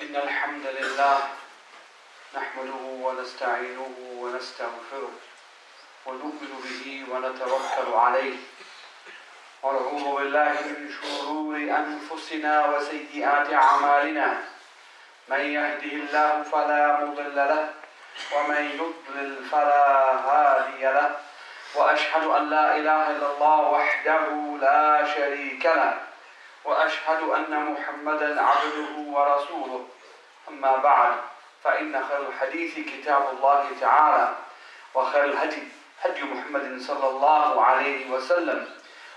إن الحمد لله نحمده ونستعينه ونستغفره ونؤمن به ونتوكل عليه ونعوذ بالله من شرور أنفسنا وسيئات أعمالنا من يهده الله فلا مضل له ومن يضلل فلا هادي له وأشهد أن لا إله إلا الله وحده لا شريك له وأشهد أن محمدا عبده ورسوله أما بعد فإن خير الحديث كتاب الله تعالى وخير الهدي هدي محمد صلى الله عليه وسلم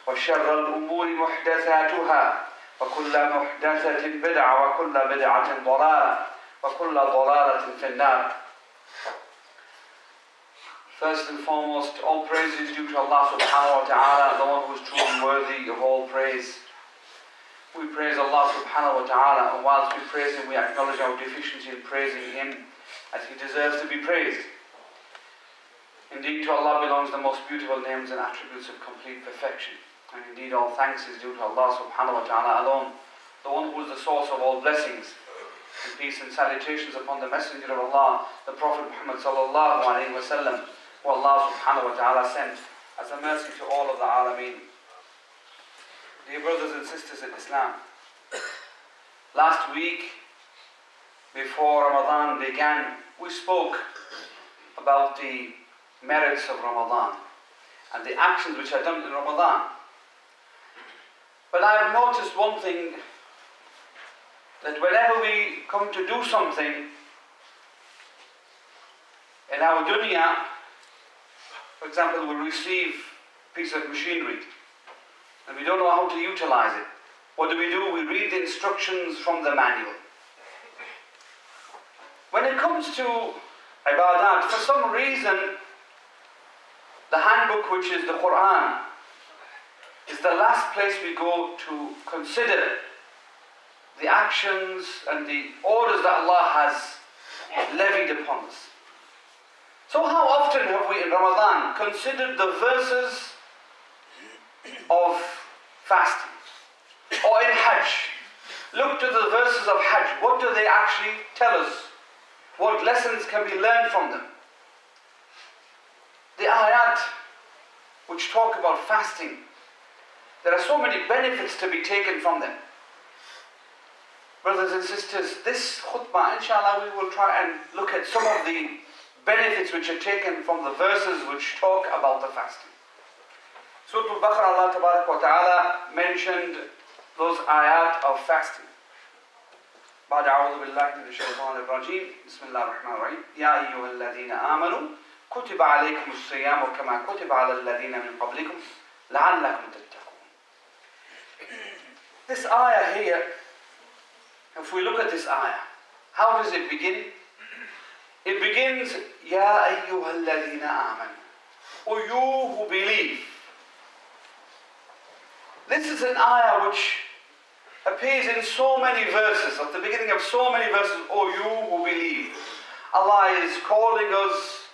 وشر الأمور محدثاتها وكل محدثة بدعة وكل بدعة ضلالة وكل ضلالة في النار. First and foremost, all praise is due to Allah subhanahu wa ta'ala, the one who is truly worthy of all praise. We praise Allah subhanahu wa ta'ala, and whilst we praise Him, we acknowledge our deficiency in praising Him as He deserves to be praised. Indeed, to Allah belongs the most beautiful names and attributes of complete perfection. And indeed, all thanks is due to Allah subhanahu wa ta'ala alone, the one who is the source of all blessings. And peace and salutations upon the Messenger of Allah, the Prophet Muhammad sallallahu alayhi wa sallam, who Allah subhanahu wa ta'ala sent as a mercy to all of the alameen. Dear brothers and sisters in Islam, last week, before Ramadan began, we spoke about the merits of Ramadan and the actions which are done in Ramadan. But I have noticed one thing, that whenever we come to do something in our dunya, for example, we receive a piece of machinery and we don't know how to utilize it. What do? We read the instructions from the manual. When it comes to ibadat, for some reason, the handbook, which is the Quran, is the last place we go to consider the actions and the orders that Allah has levied upon us. So how often have we in Ramadan considered the verses of fasting? Or in Hajj, looked at the verses of Hajj. What do they actually tell us? What lessons can be learned from them? The ayat which talk about fasting, there are so many benefits to be taken from them. Brothers and sisters, this khutbah, inshallah, we will try and look at some of the benefits which are taken from the verses which talk about the fasting. Surah Al-Baqarah, Allah Tabarak wa Ta'ala mentioned those ayat of fasting. بعد أعوذ بالله من الشيطان الرجيم بسم الله الرحمن الرحيم يا أيها الذين آمنوا كتب عليكم الصيام كما كتب على الذين من قبلكم لعلكم تتقون. This ayah here, if we look at this ayah, how does it begin? It begins, يا أيها الذين آمنوا, O you who believe. This is an ayah which appears in so many verses, at the beginning of so many verses, O you who believe. Allah is calling us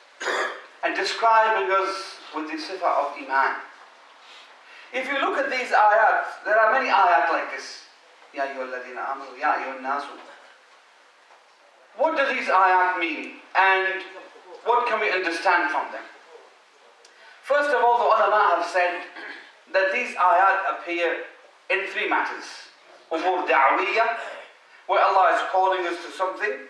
and describing us with the sifah of Iman. If you look at these ayat, there are many ayat like this. Ya ayyuhalladhina amanu, ya ayyuhan nasu. What do these ayat mean? And what can we understand from them? First of all, the ulama have said that these ayat appear in three matters. Umur da'wiyya, where Allah is calling us to something,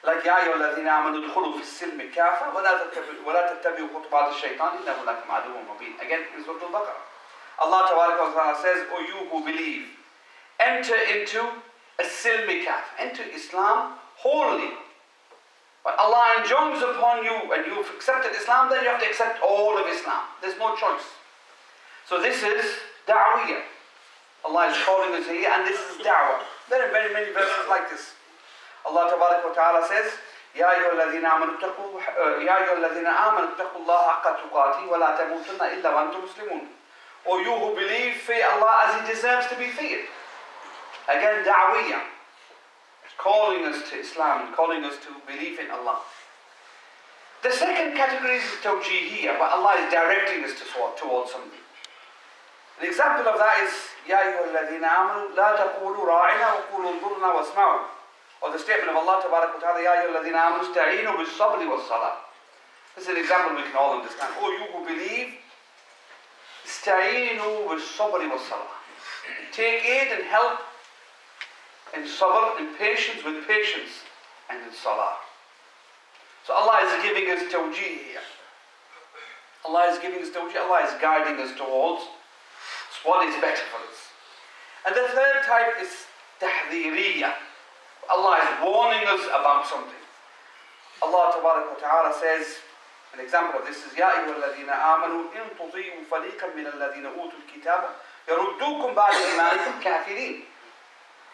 like Ya ayyuhalladhina amanu udkhulu fi as-silmi kafa wa la tattabi'u khutuwat ash-shaytan innahu lakum aduwwun mubin. Again in Surah Al-Baqarah, Allah Tabaraka wa Ta'ala says, O you who believe, enter into as-silmi kafa, enter Islam wholly. But Allah enjoins upon you, and you've accepted Islam, then you have to accept all of Islam. There's no choice. So this is da'wiyah. Allah is calling us here, and this is da'wah. There are very many verses like this. Allah Tabarak wa Ta'ala says, يَا أَيُّهَا الَّذِينَ آمَنُوا اتَّقُوا اللَّهَ حَقَّ تُقَاتِهِ وَلَا تَمُوتُنَّ إِلَّا وَأَنْتُمْ مُسْلِمُونَ. O you who believe, fear Allah as He deserves to be feared. Again, da'wiyah. Calling us to Islam, calling us to believe in Allah. The second category is tawjihiyya, where Allah is directing us towards something. An example of that is, يَا أَيُّهَا الَّذِينَ آمَنُوا لَا تَقُولُوا رَاعِنَا وَقُولُوا انظُرْنَا وَاسْمَعُوا. Or the statement of Allah Ta'ala, Ya ayyuhalladhina amanu ista'inu bis-sabri was-salah. This is an example we can all understand. Oh, you who believe, ista'inu bis-sabri was-salah. Take aid and help in sabr, in patience, with patience, and in salah. So Allah is giving us tawjeeh here. Allah is giving us tawjeeh. Allah is guiding us towards what is better for us. And the third type is tahdhiriyya. Allah is warning us about something. Allah Ta'ala says, an example of this is, Ya ayyuhalladhina amanu in tuti'u fariqan min alladhina utul kitaba yaruddukum ba'da imanikum kafirin.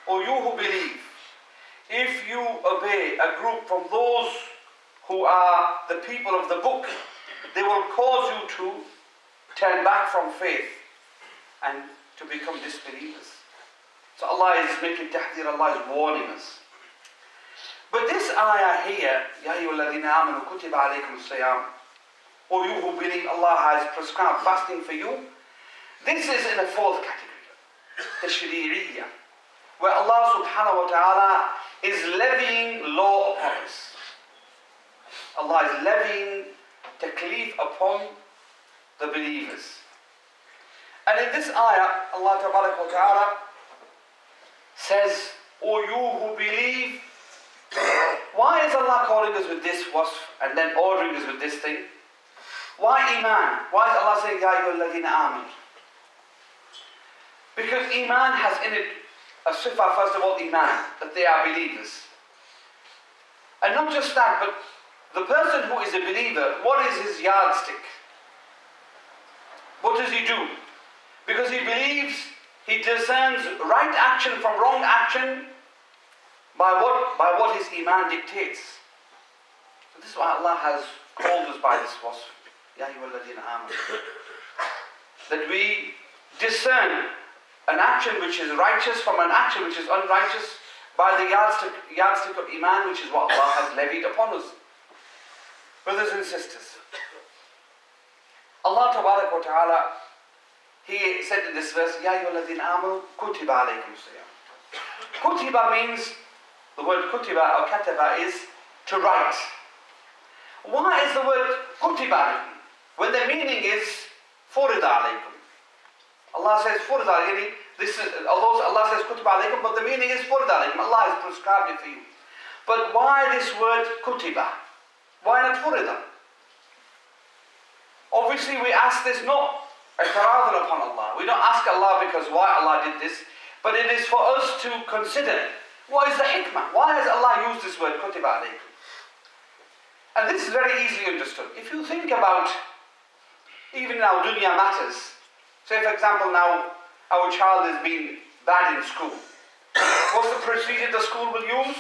O you who believe, if you obey a group from those who are the people of the book, they will cause you to turn back from faith and to become disbelievers. So Allah is making tahdir, Allah is warning us. But this ayah here, Ya ayyuhalladhina amanu kutiba alaykum as-siyam, O you who believe, Allah has prescribed fasting for you. This is in a fourth category, tashri'iyya, where Allah subhanahu wa ta'ala is levying law upon us. Allah is levying taklif upon the believers. And in this ayah, Allah ta'ala says, O you who believe, why is Allah calling us with this wasf and then ordering us with this thing? Why iman? Why is Allah saying, Ya ayyuhalladhina amanu? Because iman has in it a sifa, first of all, iman, that they are believers. And not just that, but the person who is a believer, what is his yardstick? What does he do? Because he believes, he discerns right action from wrong action by what his iman dictates. So this is why Allah has called us by this wasf, Ya ayyuhalladhina amanu, that we discern an action which is righteous from an action which is unrighteous by the yardstick of iman, which is what Allah has levied upon us. Brothers and sisters, Allah Ta'ala, He said in this verse, Ya ayyuhalladhina amanu kutiba alaykum as-siyam. Kutiba means, the word kutiba or kataba is to write. Why is the word kutiba written when the meaning is furida alaykum? Allah says furida alaykum. Although Allah says kutiba alaykum, but the meaning is furida alaykum. Allah has prescribed it for you. But why this word kutiba? Why not furida? Obviously we ask this not i'tiradan upon Allah. We don't ask Allah because why Allah did this, but it is for us to consider what is the hikmah. Why has Allah used this word kutiba alaykum? And this is very easily understood. If you think about even now dunya matters, say for example now our child has been bad in school. What's the procedure the school will use?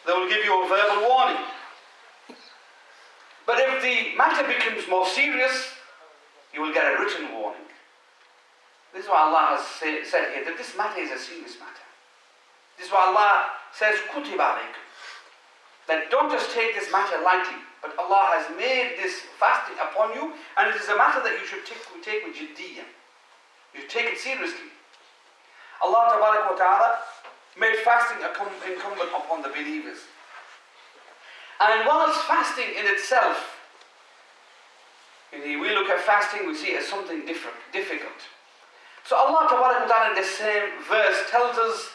They will give you a verbal warning. But if the matter becomes more serious, you will get a written warning. This is why Allah has said here that this matter is a serious matter. This is why Allah says, kutiba alaykum. That don't just take this matter lightly, but Allah has made this fasting upon you, and it is a matter that you should take with jiddiyah. You take it seriously. Allah Ta'ala made fasting incumbent upon the believers. And whilst fasting in itself, we look at fasting, we see it as something difficult. So Allah Ta'ala in the same verse tells us,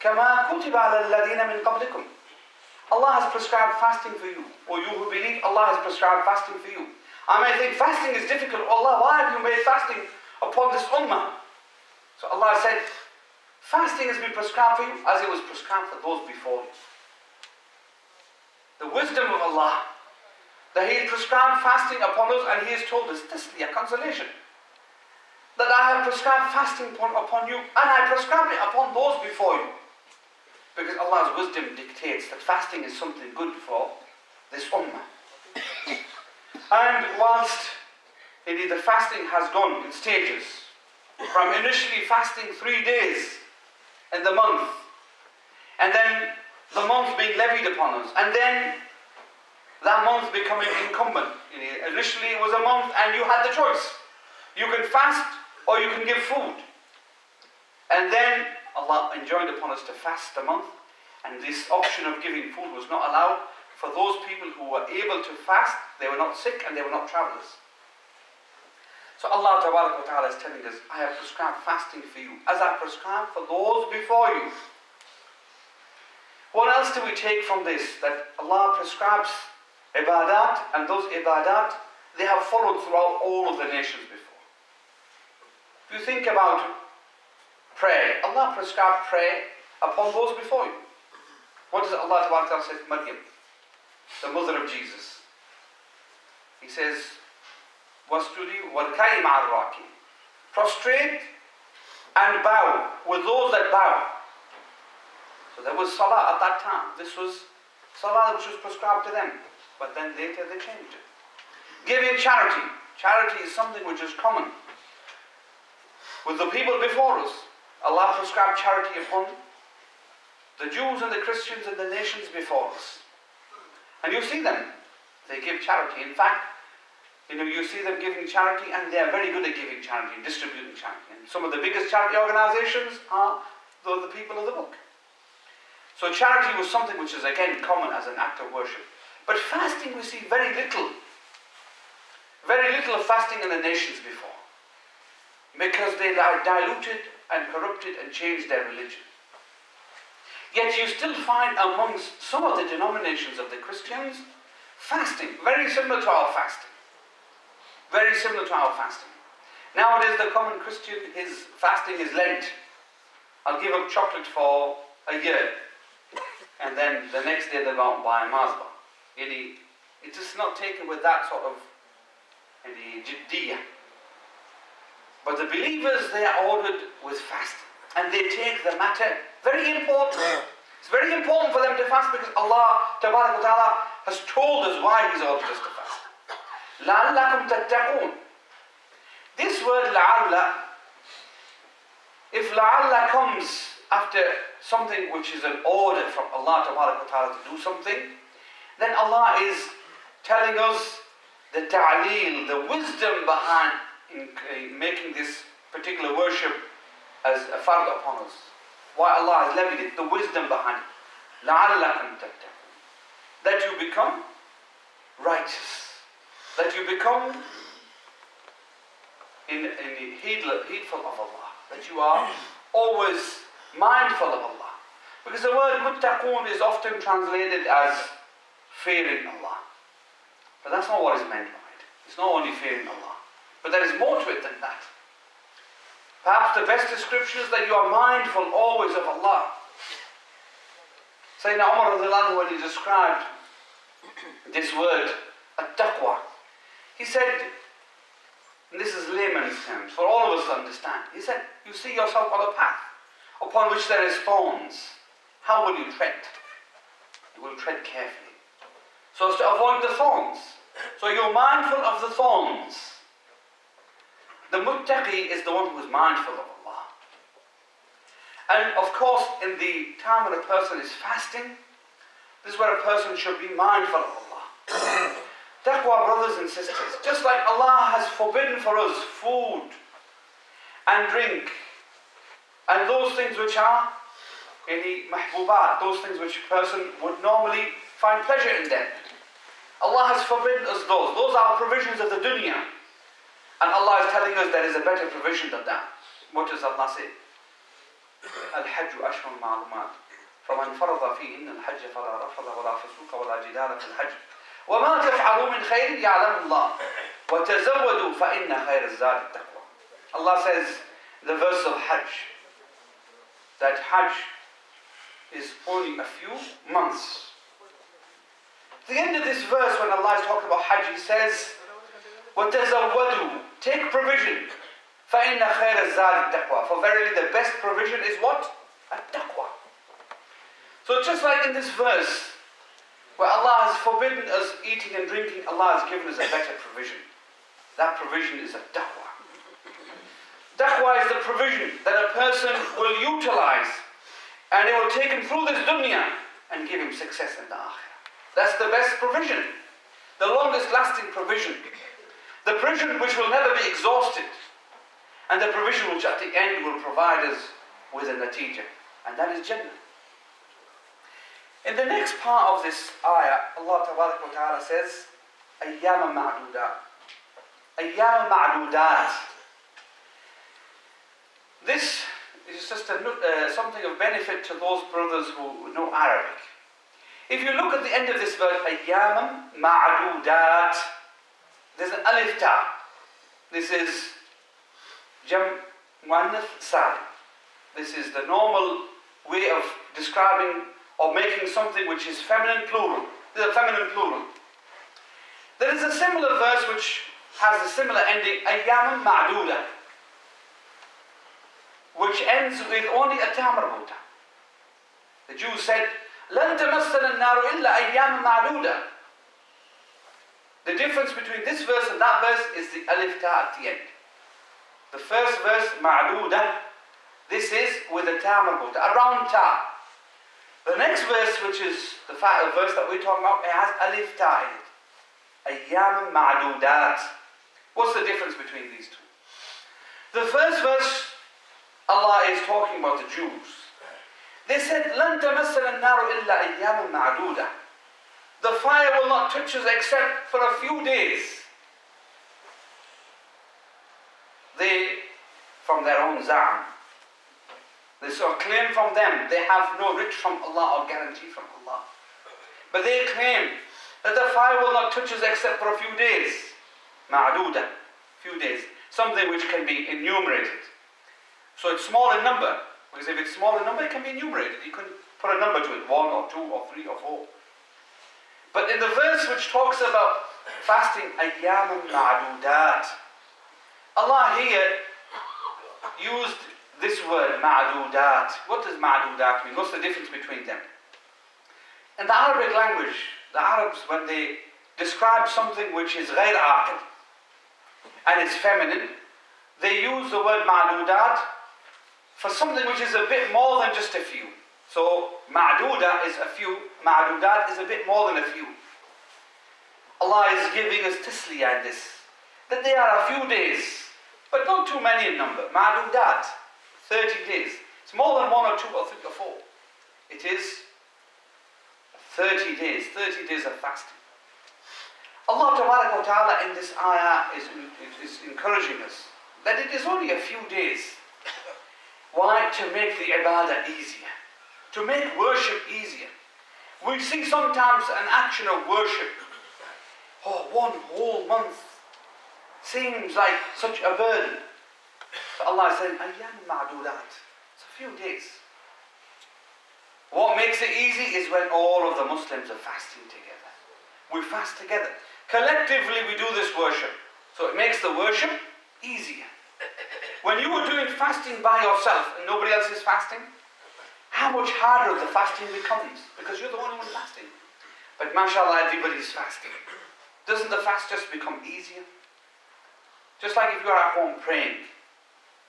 كَمَا كُتِبَ عَلَى الَّذِينَ مِنْ قَبْلِكُمْ. Allah has prescribed fasting for you. Or you who believe, Allah has prescribed fasting for you. I may think fasting is difficult. Allah, why have you made fasting upon this ummah? So Allah said, fasting has been prescribed for you as it was prescribed for those before you. The wisdom of Allah, that He has prescribed fasting upon us, and He has told us, this is a consolation, that I have prescribed fasting upon you, and I prescribed it upon those before you. Because Allah's wisdom dictates that fasting is something good for this ummah. And whilst indeed the fasting has gone in stages, from initially fasting 3 days in the month, and then the month being levied upon us, and then that month becoming incumbent. Initially it was a month and you had the choice. You can fast or you can give food. And then Allah enjoined upon us to fast a month, And this option of giving food was not allowed for those people who were able to fast. They were not sick and they were not travellers. So Allah Ta'ala is telling us, I have prescribed fasting for you, as I prescribed for those before you. What else do we take from this? That Allah prescribes ibadat, and those ibadat, they have followed throughout all of the nations before. If you think about prayer, Allah prescribed prayer upon those before you. What does Allah Ta'ala say to Maryam, the mother of Jesus? He says, وَاسْجُدِي وَالْكَيْ مَعَ الرَّاكِعِينَ. Prostrate and bow with those that bow. So there was salah at that time. This was salah which was prescribed to them. But then later they changed it. Giving charity. Charity is something which is common with the people before us. Allah prescribed charity upon the Jews and the Christians and the nations before us. And you see them. They give charity. In fact, you see them giving charity, and they are very good at giving charity and distributing charity. And some of the biggest charity organizations are the people of the book. So charity was something which is again common as an act of worship. But fasting, we see very little of fasting in the nations before. Because they are diluted and corrupted and changed their religion. Yet you still find amongst some of the denominations of the Christians, fasting, very similar to our fasting. Very similar to our fasting. Nowadays the common Christian, his fasting is Lent. I'll give up chocolate for a year. And then the next day they go out and buy a Mazda. It is not taken with that sort of jiddiyah. But the believers, they are ordered with fasting. And they take the matter very important. It's very important for them to fast because Allah Ta'ala has told us why He's ordered us to fast. لَعَلَّكُمْ تَتَّقُونَ. This word لَعَلَّ, if لَعَلَّ comes after something which is an order from Allah Ta'ala to do something, then Allah is telling us the ta'leel, the wisdom behind in making this particular worship as a fard upon us. Why Allah has levied it, the wisdom behind it. لَعَلَّكُمْ تَتَّقُونَ. That you become righteous. That you become heedful of Allah. That you are always mindful of Allah. Because the word muttaqun is often translated as fearing Allah. But that's not what is meant by it. It's not only fearing Allah. But there is more to it than that. Perhaps the best description is that you are mindful always of Allah. Sayyidina Umar, when he described this word, at-taqwa, he said, and this is layman's terms, for all of us to understand, he said, you see yourself on a path upon which there is thorns. How will you tread? You will tread carefully, so as to avoid the thorns. So you're mindful of the thorns. The muttaqi is the one who is mindful of Allah. And of course, in the time when a person is fasting, this is where a person should be mindful of Allah. Taqwa, brothers and sisters, just like Allah has forbidden for us food and drink and those things which are mahbubat, those things which a person would normally find pleasure in them. Allah has forbidden us those. Those are provisions of the dunya. And Allah is telling us there is a better provision than that. What does Allah say? الحج أشهر معلومات فمن فرض فيهن الحج فلا رفث ولا فسوق ولا جدال في الحج وما تفعلوا من خير يعلم الله وتزودوا فإن خير الزاد التقوى. Allah says, the verse of Hajj, that Hajj is only a few months. At the end of this verse, when Allah is talking about Hajj, He says, وَتَزَوَّدُوا, take provision. فَإِنَّ خَيْرَ الزَّادِ التَّقْوَى. For verily the best provision is what? At-taqwa. So just like in this verse, where Allah has forbidden us eating and drinking, Allah has given us a better provision. That provision is at-taqwa. Taqwa is the provision that a person will utilize, and it will take him through this dunya and give him success in the akhirah. That's the best provision. The longest lasting provision. The provision which will never be exhausted. And the provision which at the end will provide us with a natija. And that is Jannah. In the next part of this ayah, Allah Ta'ala says, أَيَّامًا مَعْدُودَاتٍ. أَيَّامًا مَعْدُودَاتٍ. This is just something of benefit to those brothers who know Arabic. If you look at the end of this verse, أَيَّامًا مَعْدُودَاتٍ, there's an alif ta. This is Jam Muannath Salim. This is the normal way of describing or making something which is feminine plural. This is a feminine plural. There is a similar verse which has a similar ending, أَيَّامًا مَعْدُودَةٍ, which ends with only a ta marbuta. The Jews said, لَن تَمَسَّنَا النَّارُ إِلَّا أَيَّامًا مَعْدُودَةٍ. The difference between this verse and that verse is the alif ta at the end. The first verse, ma'duda, this is with a ta marbuta, a round ta. The next verse, which is the verse that we're talking about, it has alif ta in it. Ayyam ma'dudat. What's the difference between these two? The first verse, Allah is talking about the Jews. They said, لَن تَمَسَّنَا النَّارُ إِلَّا أَيَّامًا مَعْدُودَةً. The fire will not touch us except for a few days. They, from their own za'am, they sort of claim from them, they have no writ from Allah or guarantee from Allah. But they claim that the fire will not touch us except for a few days. Ma'duda, few days. Something which can be enumerated. So it's small in number. Because if it's small in number, it can be enumerated. You can put a number to it, 1 or 2 or 3 or 4. But in the verse which talks about fasting, أَيَّامًا مَعْدُودَاتٍ, Allah here used this word, ma'dudat. What does ma'dudat mean? What's the difference between them? In the Arabic language, the Arabs, when they describe something which is غير عاقل and it's feminine, they use the word ma'dudat for something which is a bit more than just a few. So ma'duda is a few, ma'dudat is a bit more than a few. Allah is giving us tasliyah in this, that they are a few days, but not too many in number. Ma'dudat, 30 days. It's more than 1 or 2 or 3 or 4. It is 30 days, 30 days of fasting. Allah Ta'ala in this ayah is encouraging us that it is only a few days. Why? To make the ibadah easier. To make worship easier. We see sometimes an action of worship. Oh, 1 whole month seems like such a burden. So Allah is saying, أَيَّامًا مَعْدُودَاتٍ. It's a few days. What makes it easy is when all of the Muslims are fasting together. We fast together. Collectively we do this worship. So it makes the worship easier. When you are doing fasting by yourself and nobody else is fasting, how much harder the fasting becomes, because you're the only one fasting. But mashallah, everybody is fasting. Doesn't the fast just become easier? Just like if you are at home praying,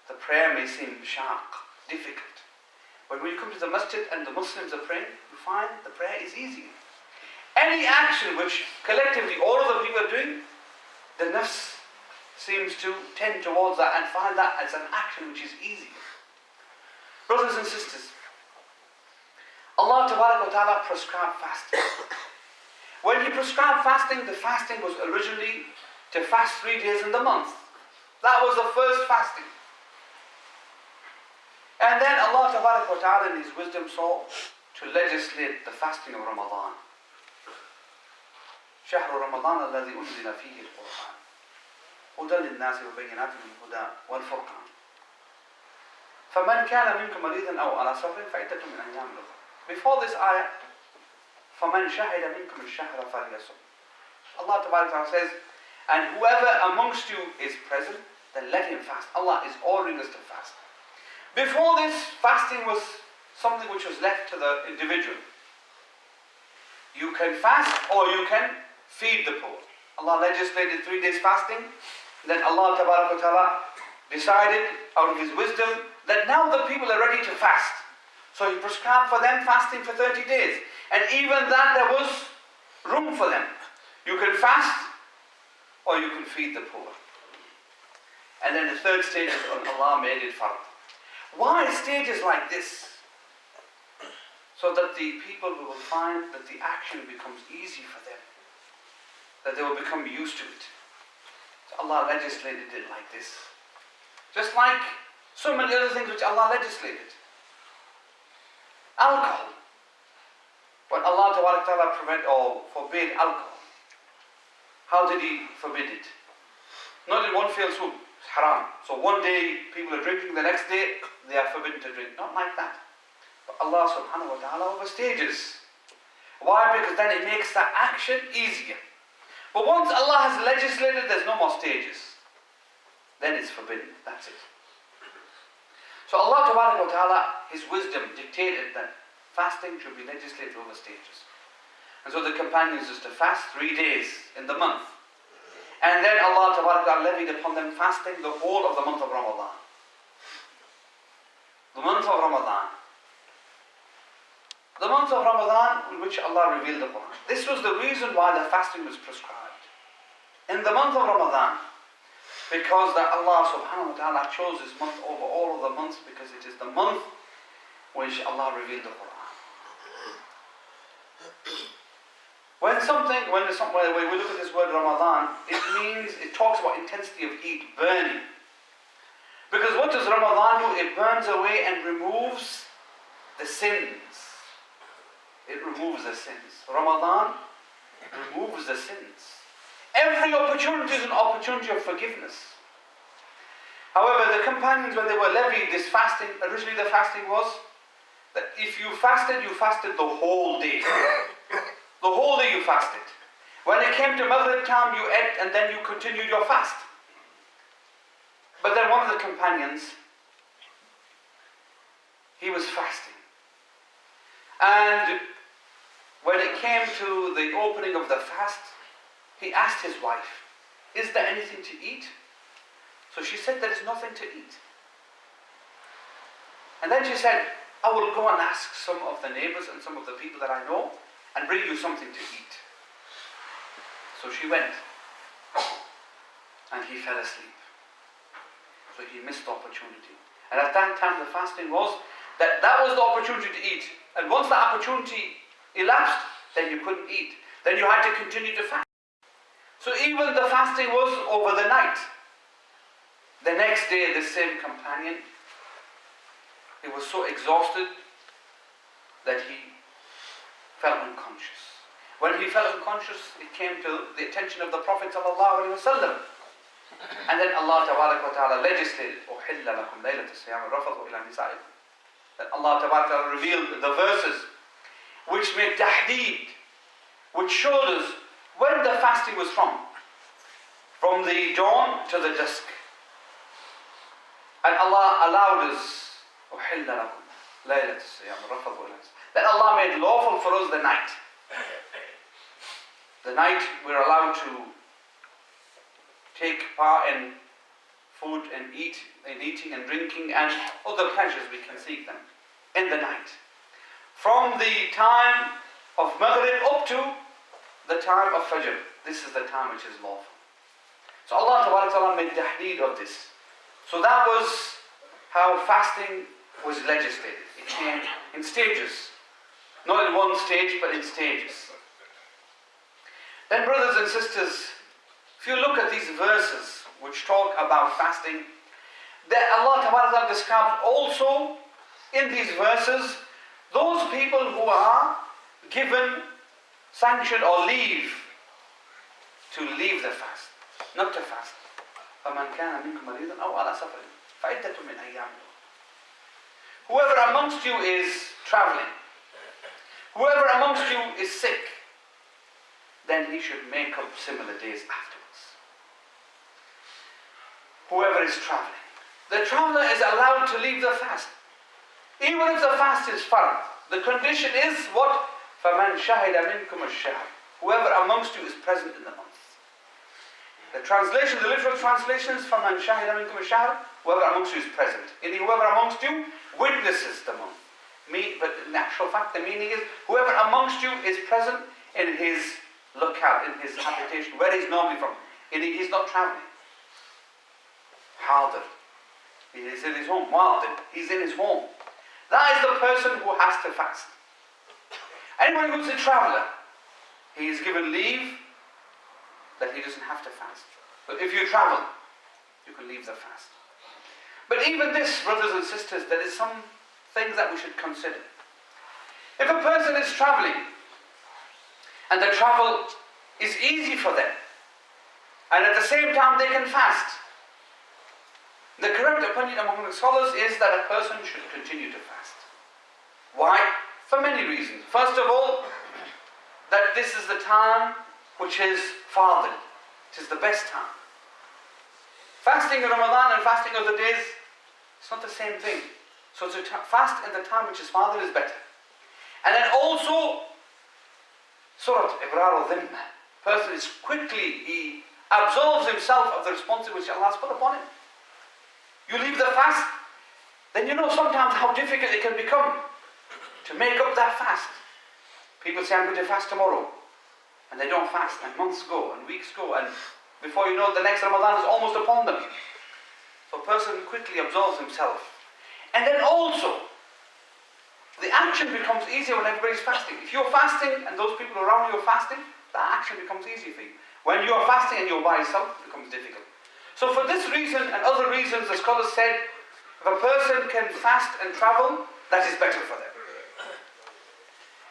the prayer may seem shaq, difficult. But when you come to the masjid and the Muslims are praying, you find the prayer is easier. Any action which collectively all of the people are doing, the nafs seems to tend towards that and find that as an action which is easy. Brothers and sisters, Allah Ta'ala prescribed fasting. When He prescribed fasting, the fasting was originally to fast 3 days in the month. That was the first fasting. And then Allah Ta'ala in His wisdom saw to legislate the fasting of Ramadan. شهر رمضان الذي أنزل فيه القرآن هدى للناس وبينات من الهدى والفرقان فمن كان منكم مريضا أو على سفر فعدة من أيام أخرى. Before this ayah, فمن شهد منكم الشهر فليصم. Allah Ta'ala says, and whoever amongst you is present, then let him fast. Allah is ordering us to fast. Before this, fasting was something which was left to the individual. You can fast or you can feed the poor. Allah legislated 3 days fasting. Then Allah Ta'ala decided out of His wisdom that now the people are ready to fast. So He prescribed for them fasting for 30 days. And even that there was room for them. You can fast or you can feed the poor. And then the third stage is when Allah made it fard. Why stages like this? so that the people will find that the action becomes easy for them, that they will become used to it. So Allah legislated it like this. Just like so many other things which Allah legislated. Alcohol. When Allah Ta'ala forbade alcohol, how did He forbid it? Not in one fell swoop. It's haram. So one day people are drinking, the next day they are forbidden to drink. Not like that. But Allah Subhanahu Wa Ta'ala over stages. Why? Because then it makes that action easier. But once Allah has legislated, there's no more stages. Then it's forbidden. That's it. So Allah Ta'ala, His wisdom dictated that fasting should be legislated over stages. And so the companions used to fast 3 days in the month. And then Allah Ta'ala levied upon them fasting the whole of the month of Ramadan. The month of Ramadan. The month of Ramadan in which Allah revealed the Quran. This was the reason why the fasting was prescribed. In the month of Ramadan, because that Allah Subhanahu Wa Ta'ala chose this month over all of the months, because it is the month which Allah revealed the Quran. When we look at this word Ramadan, it talks about intensity of heat, burning. Because what does Ramadan do? It burns away and removes the sins. It removes the sins. Ramadan removes the sins. Every opportunity is an opportunity of forgiveness. However, the companions, when they were levying this fasting, originally the fasting was that if you fasted the whole day. The whole day you fasted. When it came to Maghrib time, you ate and then you continued your fast. But then one of the companions, he was fasting. And when it came to the opening of the fast, he asked his wife, "Is there anything to eat?" So she said, "There is nothing to eat." And then she said, "I will go and ask some of the neighbors and some of the people that I know and bring you something to eat." So she went. And he fell asleep. So he missed the opportunity. And at that time the fasting was that was the opportunity to eat. And once the opportunity elapsed, then you couldn't eat. Then you had to continue to fast. So even the fasting was over the night. The next day, the same companion, he was so exhausted that he fell unconscious. When he fell unconscious, it came to the attention of the Prophet ﷺ. And then Allah Ta'ala legislated, أُحِلَّ لَكُمْ لَيْلَةَ الصِّيَامِ الرَّفَثُ إِلَى نِسَائِكُمْ. That Allah Ta'ala revealed the verses which made tahdeed, which showed us when the fasting was from the dawn to the dusk. And Allah allowed us, أُحِلَّ لَكُمْ لَيْلَةَ الصِّيَامِ الرَّفَثُ إِلَى نِسَائِكُم. That Allah made lawful for us the night. The night we're allowed to take part in food and eating and drinking and other pleasures, we can seek them in the night. From the time of Maghrib up to the time of Fajr, this is the time which is lawful. So Allah Ta'ala made tahdeed of this. So that was how fasting was legislated. It came in stages. Not in one stage, but in stages. Then brothers and sisters, if you look at these verses which talk about fasting, that Allah Ta'ala describes also in these verses those people who are given sanction or leave to leave the fast, not to fast. فَمَنْ كَانَ مِنْكُمْ مَرِيضًا أَوْ عَلَى سَفَرٍ فَعِدَّةٌ مِنْ أَيَّامٍ أُخَرَ. Whoever amongst you is traveling, whoever amongst you is sick, then he should make up similar days afterwards. Whoever is traveling. The traveler is allowed to leave the fast. Even if the fast is fard, the condition is what? فَمَنْ شَهِدَ مِنْكُمُ الشَّهْرِ. Whoever amongst you is present in the month. The translation, the literal translation is فَمَنْ شَهِدَ مِنْكُمُ الشَّهْرِ. Whoever amongst you is present. Meaning whoever amongst you witnesses the month. But in actual fact the meaning is whoever amongst you is present in his locale, in his habitation, where he's normally from. He's not traveling. Hadir. He is in his home. Mu'addin. He's in his home. That is the person who has to fast. Anyone who's a traveler, he is given leave that he doesn't have to fast. But if you travel, you can leave the fast. But even this, brothers and sisters, there is some things that we should consider. If a person is traveling and the travel is easy for them, and at the same time they can fast, the correct opinion among the scholars is that a person should continue to fast. Why? For many reasons. First of all, that this is the time which is fadil. It is the best time. Fasting in Ramadan and fasting other days, it's not the same thing. So to fast in the time which is fadil is better. And then also, Surat Ibrar al-Dhimma. Person is quickly, he absolves himself of the responsibility Allah has put upon him. You leave the fast, then you know sometimes how difficult it can become to make up that fast. People say, I'm going to fast tomorrow. And they don't fast, and months go, and weeks go, and before you know it, the next Ramadan is almost upon them. So a person quickly absolves himself. And then also, the action becomes easier when everybody's fasting. If you're fasting and those people around you are fasting, that action becomes easy for you. When you are fasting and you're by yourself, it becomes difficult. So for this reason and other reasons, the scholars said, if a person can fast and travel, that is better for them.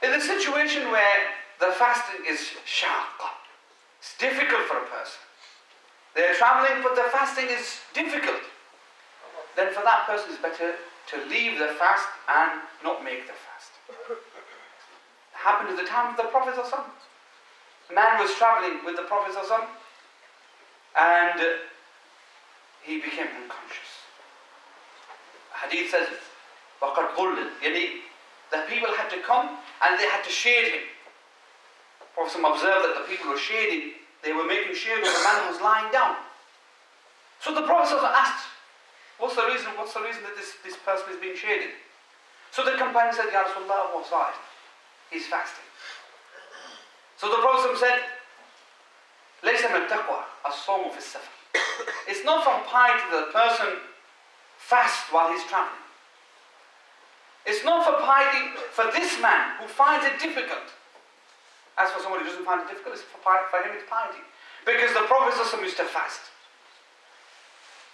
In the situation where the fasting is shaqqa, it's difficult for a person. They're traveling, but the fasting is difficult. Then for that person, it's better to leave the fast and not make the fast. It happened at the time of the Prophet ﷺ. A man was traveling with the Prophet ﷺ and he became unconscious. Hadith says, وَقَدْ ظُلِّلْ, the people had to come and they had to shade him. Prophet observed that the people were shading, they were making shade of the man who was lying down. So the Prophet asked, what's the reason that this person is being shaded? So the companion said, Ya Rasulullah, he's fasting. So the Prophet said, لَيْسَ مِنْ التَّقْوَى الصَّوْمُ فِي السَّفَرِ. It's not from piety that the person fasts while he's traveling. It's not for piety for this man who finds it difficult. As for somebody who doesn't find it difficult, it's for him it's piety. Because the Prophet used to fast.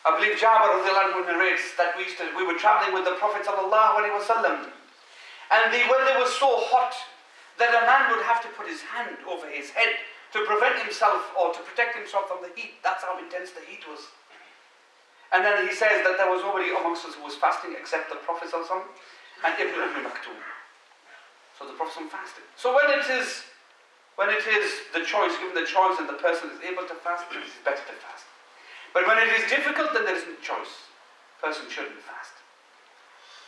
I believe Jabir narrates that we were traveling with the Prophet ﷺ, and the weather was so hot that a man would have to put his hand over his head to prevent himself or to protect himself from the heat. That's how intense the heat was. And then he says that there was nobody amongst us who was fasting except the Prophet ﷺ and Ibn Maktoum. So the Prophet fasted. So when it is the choice, given the choice and the person is able to fast, it is better to fast. But when it is difficult, then there isn't choice. The person shouldn't fast.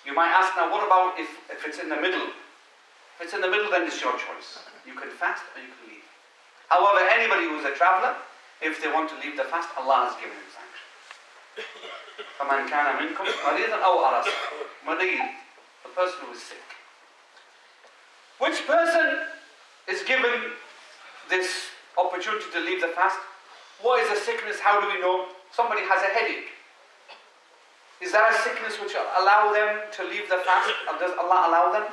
You might ask now, what about if it's in the middle? If it's in the middle, then it's your choice. You can fast or you can leave. However, anybody who's a traveler, if they want to leave the fast, Allah has given him sanction. فَمَنْ كَانَ مِنْكُمْ مَرِيضًا أَوْ عَلَى سَفَرٍ. Marid, the person who is sick. Which person is given this opportunity to leave the fast? What is a sickness? How do we know? Somebody has a headache. Is that a sickness which will allow them to leave the fast? Or does Allah allow them?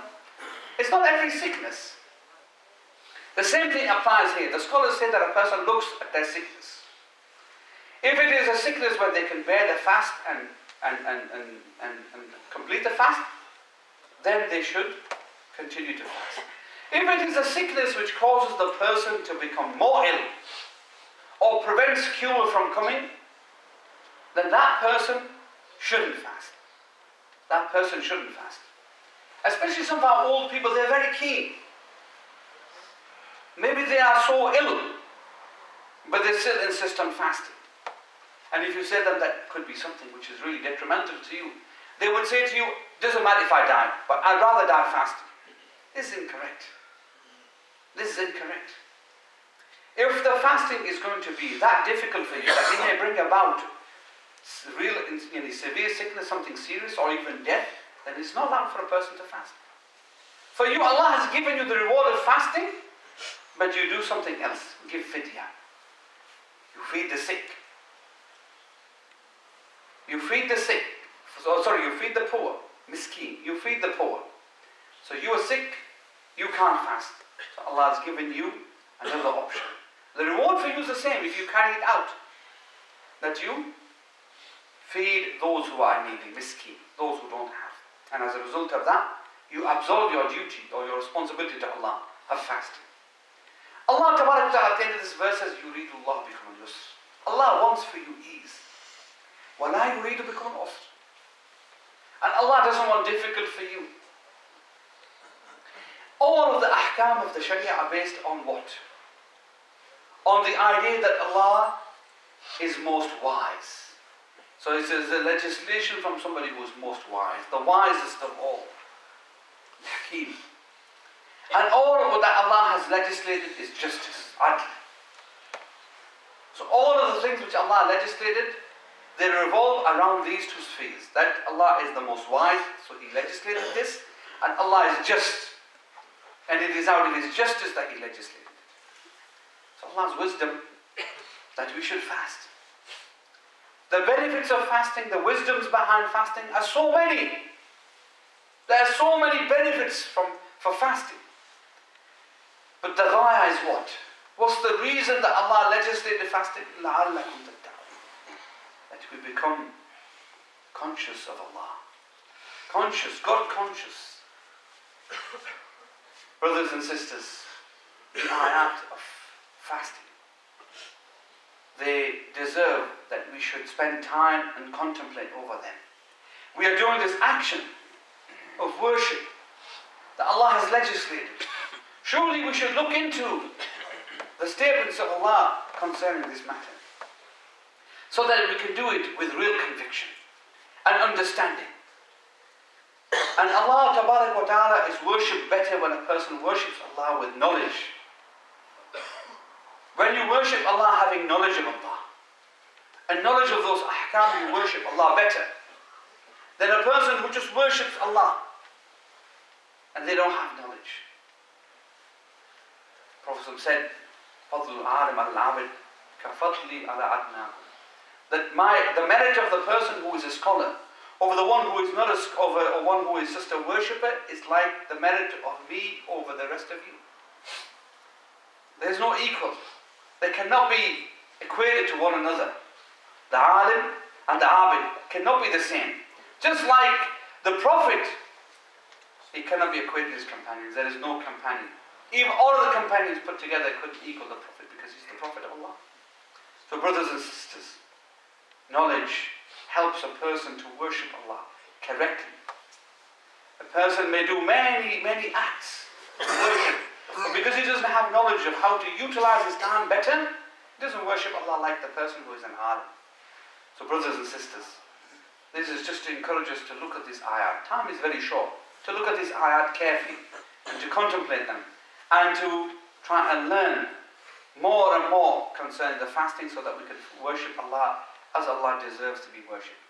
It's not every sickness. The same thing applies here. The scholars say that a person looks at their sickness. If it is a sickness where they can bear the fast and complete the fast, then they should continue to fast. If it is a sickness which causes the person to become more ill or prevents cure from coming, then that person shouldn't fast. That person shouldn't fast. Especially some of our old people, they're very keen. Maybe they are so ill, but they still insist on fasting. And if you say that that could be something which is really detrimental to you, they would say to you, doesn't matter if I die, but I'd rather die fasting. This is incorrect. This is incorrect. If the fasting is going to be that difficult for you, that it may bring about real severe sickness, something serious, or even death, then it's not allowed for a person to fast. For you, Allah has given you the reward of fasting, but you do something else. Give fidyah. You feed the sick. You feed the sick. You feed the poor. Miskeen. You feed the poor. So you are sick, You can't fast. So Allah has given you another option. The reward for you is the same if you carry it out. That you feed those who are needy, miskin, those who don't have. And as a result of that, you absolve your duty or your responsibility to Allah of fasting. Allah Tabarak Ta'ala at the end of this verse says, يُرِيدُ اللَّهُ بِكُمُ الْيُسْرَ. Allah wants for you ease. وَلَا يُرِيدُ بِكُمُ الْعُسْرَ. And Allah doesn't want difficult for you. All of the ahkam of the Sharia are based on what? On the idea that Allah is most wise. So it says the legislation from somebody who is most wise, the wisest of all. Hakim. And all of that Allah has legislated is justice, adl. So all of the things which Allah legislated, they revolve around these two spheres. That Allah is the most wise, so He legislated this, and Allah is just. And it is out of His justice that He legislated it. So Allah's wisdom that we should fast. The benefits of fasting, the wisdoms behind fasting are so many. There are so many benefits for fasting. But the ghaya is what? What's the reason that Allah legislated fasting? لَعَلَّكُمْ تَتَّقُونَ. That we become conscious of Allah. Conscious, God conscious. Brothers and sisters, the ayat of fasting, they deserve that we should spend time and contemplate over them. We are doing this action of worship that Allah has legislated. Surely we should look into the statements of Allah concerning this matter, so that we can do it with real conviction and understanding. And Allah Tabarak wa Ta'ala is worshipped better when a person worships Allah with knowledge. When you worship Allah having knowledge of Allah, and knowledge of those ahkam, you worship Allah better than a person who just worships Allah and they don't have knowledge. Prophet said, فَضْلُ الْعَالِمَ الْعَابِدِ كَفَضْلِ عَلَى أَدْنَاكُمْ. That the merit of the person who is a scholar over the one who is not over one who is just a worshipper is like the merit of me over the rest of you. There is no equal. They cannot be equated to one another. The alim and the abid cannot be the same. Just like the Prophet, he cannot be equated to his companions. There is no companion. Even all of the companions put together couldn't equal the Prophet because he's the Prophet of Allah. So brothers and sisters, knowledge helps a person to worship Allah correctly. A person may do many acts of worship, but because he doesn't have knowledge of how to utilize his time better, he doesn't worship Allah like the person who is an alim. So brothers and sisters, this is just to encourage us to look at this ayat. Time is very short. To look at this ayat carefully and to contemplate them and to try and learn more and more concerning the fasting so that we can worship Allah as Allah deserves to be worshipped.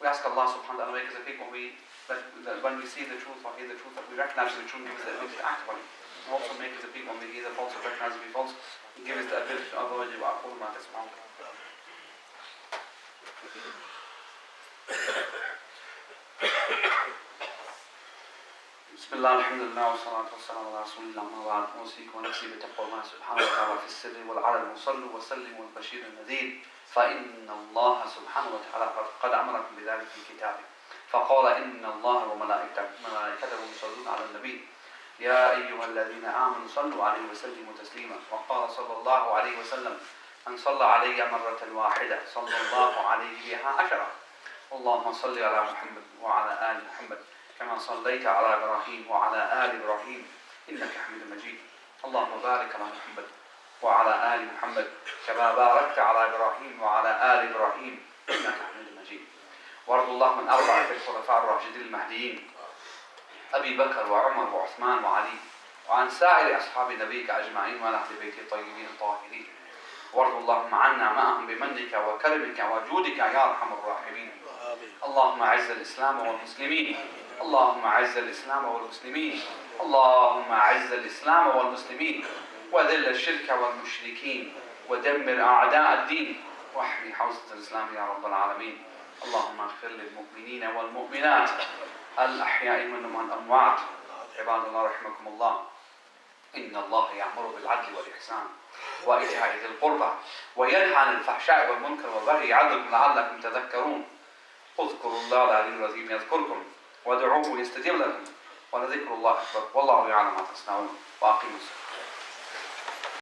We ask Allah subhanahu wa ta'ala to make us a people that when we see the truth or hear the truth, that we recognize the truth and give us the ability to act upon it. And also make us a people when we hear the false and recognize it to be false, and give us the ability to avoid it. بسم الله الحمد لله والصلاة والسلام على رسول الله أما بعد أوصيكم ونفسي بتقوى الله سبحانه وتعالى في السر والعلن وصلوا وسلموا والبشير النذير فإن الله سبحانه وتعالى قد أمركم بذلك في كتابه فقال إن الله وملائكته يصلون على النبي يا أيها الذين آمنوا صلوا عليه وسلموا تسليما وقال صلى الله عليه وسلم من صلى علي مرة واحدة صلى الله عليه بها 10 اللهم صل على محمد وعلى آل محمد كما صليت على إبراهيم وعلى آل إبراهيم إنك حميد مجيد اللهم بارك على محمد وعلى آل محمد كما باركت على إبراهيم وعلى آل إبراهيم إنك حميد مجيد وارض اللهم عن أربعة الخلفاء الراشدين المهديين أبي بكر وعمر وعثمان وعلي وعن سائر أصحاب نبيك أجمعين وعن أهل بيته الطيبين الطاهرين وارض اللهم عنا معهم بمنك وكرمك وجودك يا أرحم الراحمين اللهم أعز الإسلام والمسلمين اللهم أعز الإسلام والمسلمين اللهم أعز الإسلام والمسلمين وذل الشرك والمشركين ودمر أعداء الدين واحمي حوزة الإسلام يا رب العالمين اللهم اغفر للمؤمنين والمؤمنات الأحياء منهم والأموات عباد الله رحمكم الله إن الله يأمر بالعدل والإحسان وإيتاء ذي القربى وينهى عن الفحشاء والمنكر والبغي يعظكم لعلكم تذكرون اذكروا الله العلي العظيم يذكركم وادعوه يستجيب لكم ولذكر الله أكبر والله يعلم ما تصنعون وأقيموا الصلاة